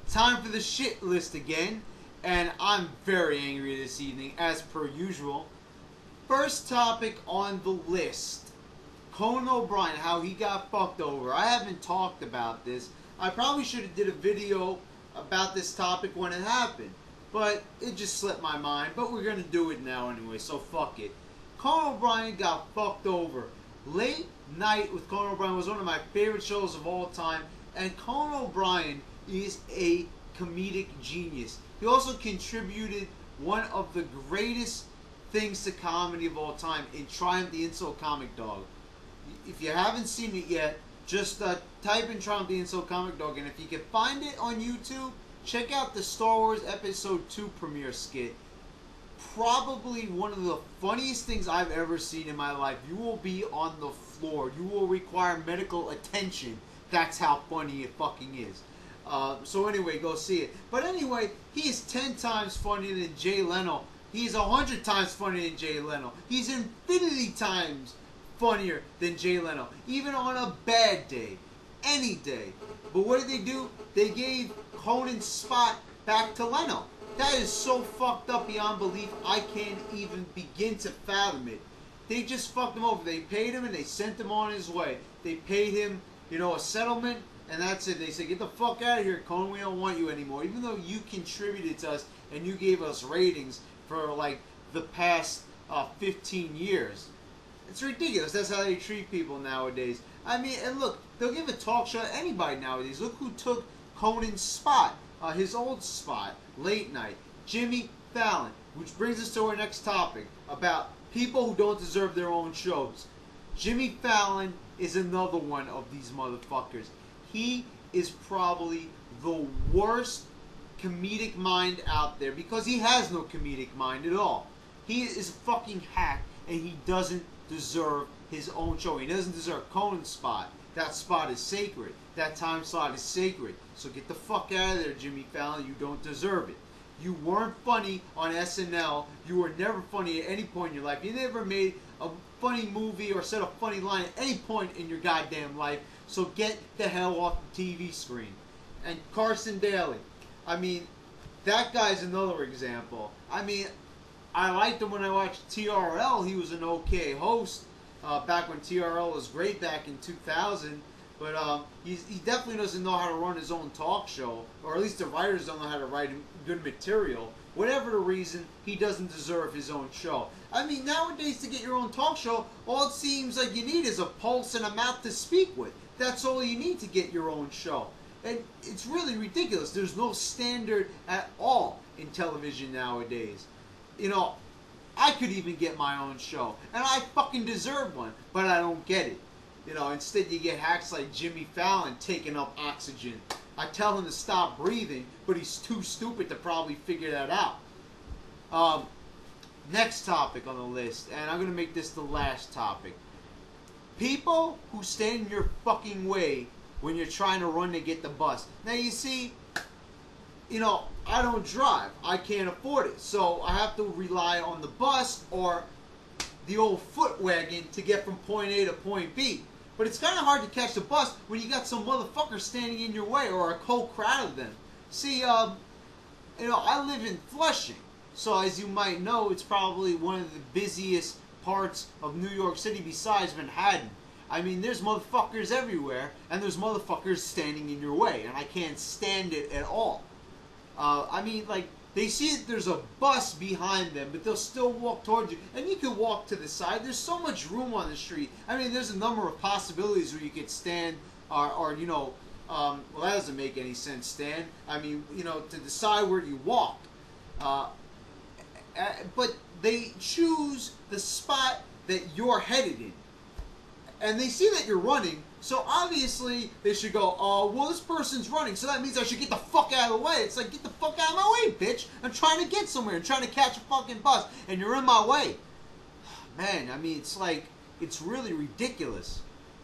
Time for the shit list again, and I'm very angry this evening, as per usual. First topic on the list, Conan O'Brien, how he got fucked over. I haven't talked about this. I probably should have did a video about this topic when it happened, but it just slipped my mind. But we're gonna do it now anyway, so fuck it. Conan O'Brien got fucked over. Late Night with Conan O'Brien was one of my favorite shows of all time, and Conan O'Brien is a comedic genius. He also contributed one of the greatest things to comedy of all time in Triumph the Insult Comic Dog. If you haven't seen it yet, just type in Triumph the Insult Comic Dog, and if you can find it on YouTube, check out the Star Wars Episode 2 premiere skit. Probably one of the funniest things I've ever seen in my life. You will be on the floor. You will require medical attention. That's how funny it fucking is. So anyway, go see it. But anyway, he is 10 times funnier than Jay Leno. He's 100 times funnier than Jay Leno. He's infinity times funnier than Jay Leno. Even on a bad day. Any day. But what did they do? They gave Conan's spot back to Leno. That is so fucked up beyond belief, I can't even begin to fathom it. They just fucked him over. They paid him and they sent him on his way. They paid him, a settlement, and that's it. They said, get the fuck out of here, Conan, we don't want you anymore. Even though you contributed to us and you gave us ratings for, like, the past 15 years. It's ridiculous. That's how they treat people nowadays. I mean, and look, they'll give a talk show to anybody nowadays. Look who took Conan's spot. His old spot, Late Night, Jimmy Fallon, which brings us to our next topic about people who don't deserve their own shows. Jimmy Fallon is another one of these motherfuckers. He is probably the worst comedic mind out there because he has no comedic mind at all. He is a fucking hack and he doesn't deserve his own show. He doesn't deserve Conan's spot. That spot is sacred. That time slot is sacred. So get the fuck out of there, Jimmy Fallon. You don't deserve it. You weren't funny on SNL. You were never funny at any point in your life. You never made a funny movie or said a funny line at any point in your goddamn life. So get the hell off the TV screen. And Carson Daly. I mean, that guy's another example. I mean, I liked him when I watched TRL. He was an okay host. Back when TRL was great back in 2000, but he definitely doesn't know how to run his own talk show, or at least the writers don't know how to write good material. Whatever the reason, he doesn't deserve his own show. I mean, nowadays to get your own talk show, all it seems like you need is a pulse and a mouth to speak with. That's all you need to get your own show. And it's really ridiculous. There's no standard at all in television nowadays. I could even get my own show, and I fucking deserve one, but I don't get it. Instead you get hacks like Jimmy Fallon taking up oxygen. I tell him to stop breathing, but he's too stupid to probably figure that out. Next topic on the list, and I'm going to make this the last topic. People who stand in your fucking way when you're trying to run to get the bus. Now you see, I don't drive. I can't afford it. So I have to rely on the bus or the old foot wagon to get from point A to point B. But it's kind of hard to catch the bus when you got some motherfucker standing in your way or a whole crowd of them. See, I live in Flushing. So as you might know, it's probably one of the busiest parts of New York City besides Manhattan. I mean, there's motherfuckers everywhere, and there's motherfuckers standing in your way, and I can't stand it at all. I mean, like, they see that there's a bus behind them, but they'll still walk towards you. And you can walk to the side. There's so much room on the street. I mean, there's a number of possibilities where you could stand well, that doesn't make any sense, Stan. I mean, to decide where you walk. But they choose the spot that you're headed in. And they see that you're running, so obviously they should go, well, this person's running, so that means I should get the fuck out of the way. It's like, get the fuck out of my way, bitch. I'm trying to get somewhere. I'm trying to catch a fucking bus, and you're in my way. Man, I mean, it's like, it's really ridiculous.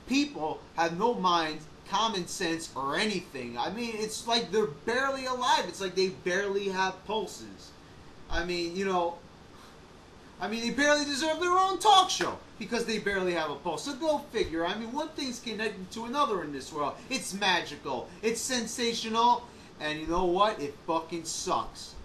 People have no mind, common sense, or anything. I mean, it's like they're barely alive. It's like they barely have pulses. I mean, they barely deserve their own talk show because they barely have a pulse. So go figure. I mean, one thing's connected to another in this world. It's magical. It's sensational. And you know what? It fucking sucks.